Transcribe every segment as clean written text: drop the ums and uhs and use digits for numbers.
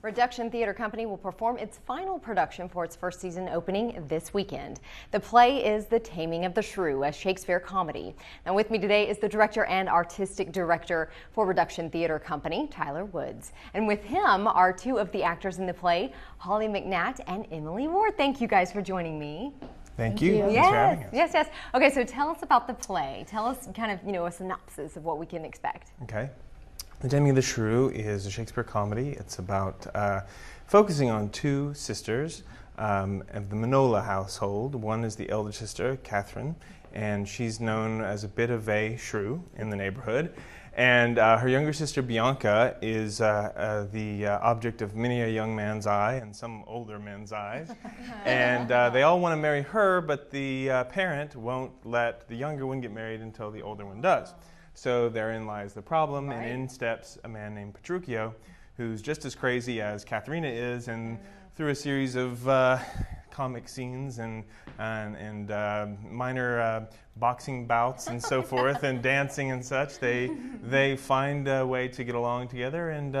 Reduction Theater Company will perform its final production for its first season opening this weekend. The play is The Taming of the Shrew, a Shakespeare comedy. Now with me today is the director and artistic director for Reduction Theater Company, Tyler Woods. And with him are two of the actors in the play, Holly McNatt and Emily Ward. Thank you guys for joining me. Thank you. Yes, Thanks for having us. yes. Okay, so tell us about the play. Tell us kind of, a synopsis of what we can expect. Okay. The Taming of the Shrew is a Shakespeare comedy. It's about focusing on two sisters of the Manola household. One is the elder sister, Catherine, and she's known as a bit of a shrew in the neighborhood. And her younger sister, Bianca, is the object of many a young man's eye and some older men's eyes. And they all want to marry her, but the parent won't let the younger one get married until the older one does. So therein lies the problem, and in steps a man named Petruchio, who's just as crazy as Katharina is, and through a series of comic scenes and minor boxing bouts and so forth, and dancing and such, they find a way to get along together and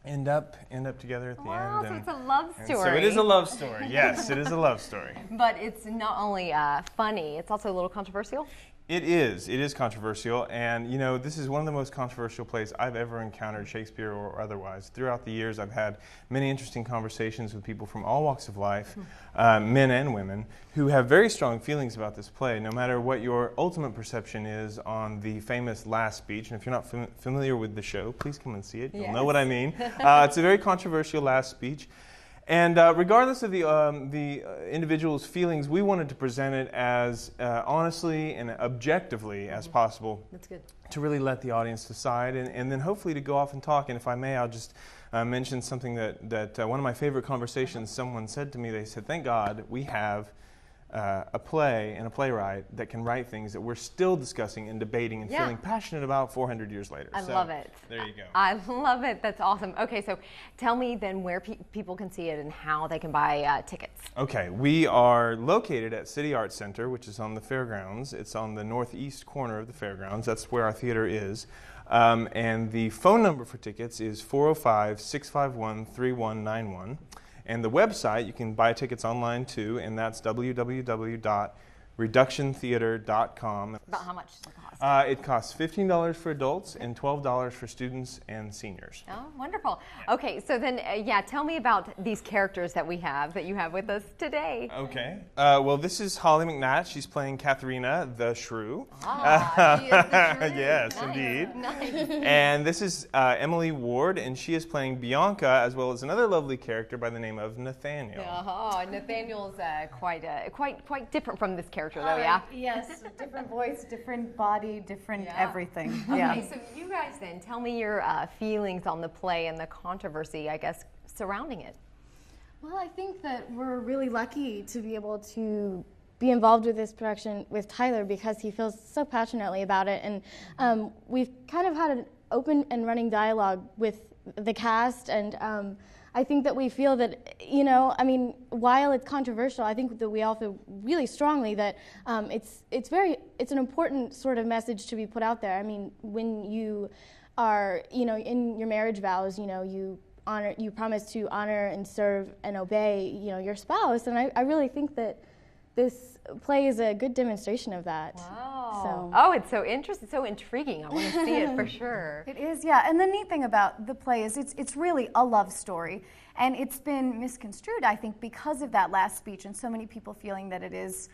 end up together at the end. Wow, so it's a love story. So it is a love story. Yes, it is a love story. But it's not only funny; it's also a little controversial. It is controversial, and this is one of the most controversial plays I've ever encountered, Shakespeare or otherwise. Throughout the years, I've had many interesting conversations with people from all walks of life, men and women, who have very strong feelings about this play, no matter what your ultimate perception is on the famous last speech. And if you're not familiar with the show, please come and see it. You'll know what I mean. It's a very controversial last speech. And regardless of the individual's feelings, we wanted to present it as honestly and objectively as possible. That's good. To really let the audience decide, and then hopefully to go off and talk. And if I may, I'll just mention something that one of my favorite conversations, someone said to me. They said, "Thank God we have a play and a playwright that can write things that we're still discussing and debating and feeling passionate about 400 years later." I love it. There you go. I love it. That's awesome. Okay, so tell me then where people can see it and how they can buy tickets. Okay, we are located at City Arts Center, which is on the fairgrounds. It's on the northeast corner of the fairgrounds. That's where our theater is. And the phone number for tickets is 405-651-3191. And the website, you can buy tickets online too, and that's www.reductiontheater.com. About how much does it cost? It costs $15 for adults and $12 for students and seniors. Oh, wonderful. Okay, so then, tell me about these characters that you have with us today. Okay. Well, this is Holly McNatt. She's playing Katharina the Shrew. Ah, she is the Shrew. Yes, Nice. indeed. Nice. And this is Emily Ward, and she is playing Bianca, as well as another lovely character by the name of Nathaniel. Nathaniel's quite different from this character, though, yeah? Yes, different voice, different body, different everything. Okay, so you guys then, tell me your feelings on the play and the controversy, I guess, surrounding it. Well, I think that we're really lucky to be able to be involved with this production with Tyler because he feels so passionately about it. And we've kind of had an open and running dialogue with the cast, and I think that we feel that, while it's controversial, I think that we all feel really strongly that it's an important sort of message to be put out there. I mean, when you are, in your marriage vows, you promise to honor and serve and obey, your spouse, and I really think that this play is a good demonstration of that. Wow. So. Oh, it's so interesting, so intriguing. I want to see it for sure. It is, yeah. And the neat thing about the play is it's really a love story. And it's been misconstrued, I think, because of that last speech and so many people feeling that it is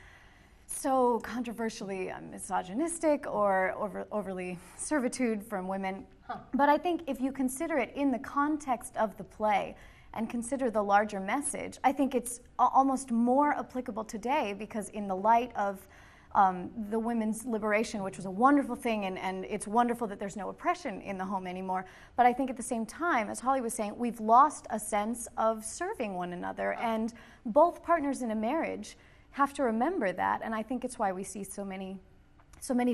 so controversially misogynistic or overly servitude from women. But I think if you consider it in the context of the play, and consider the larger message, I think it's almost more applicable today because in the light of the women's liberation, which was a wonderful thing, and it's wonderful that there's no oppression in the home anymore, but I think at the same time, as Holly was saying, we've lost a sense of serving one another, and both partners in a marriage have to remember that, and I think it's why we see so many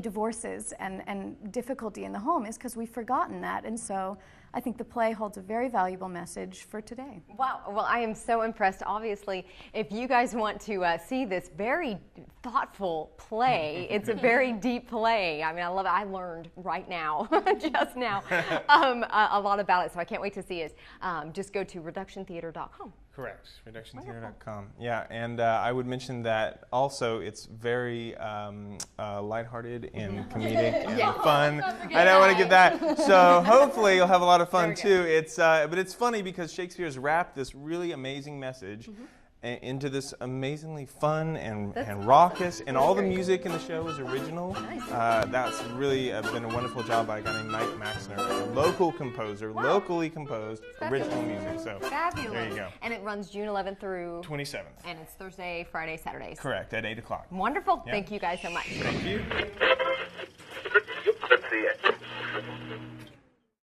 divorces and difficulty in the home is because we've forgotten that. And so I think the play holds a very valuable message for today. Wow. Well, I am so impressed. Obviously, if you guys want to see this very thoughtful play, it's a very deep play. I mean, I love it. I learned right now, just now, a lot about it. So I can't wait to see it. Just go to reductiontheater.com. Correct, reductiontheater.com. Yeah, and I would mention that also it's very lighthearted and comedic and fun. I don't want to get that. So hopefully you'll have a lot of fun too. But it's funny because Shakespeare's wrapped this really amazing message into this amazingly fun and raucous, and all the music in the show is original. That's really been a wonderful job by a guy named Knight Maxner, a local composer, locally composed original music. So fabulous. There you go. And it runs June 11th through 27th. And it's Thursday, Friday, Saturdays. Correct, at 8 o'clock. Wonderful. Yeah. Thank you guys so much. Thank you.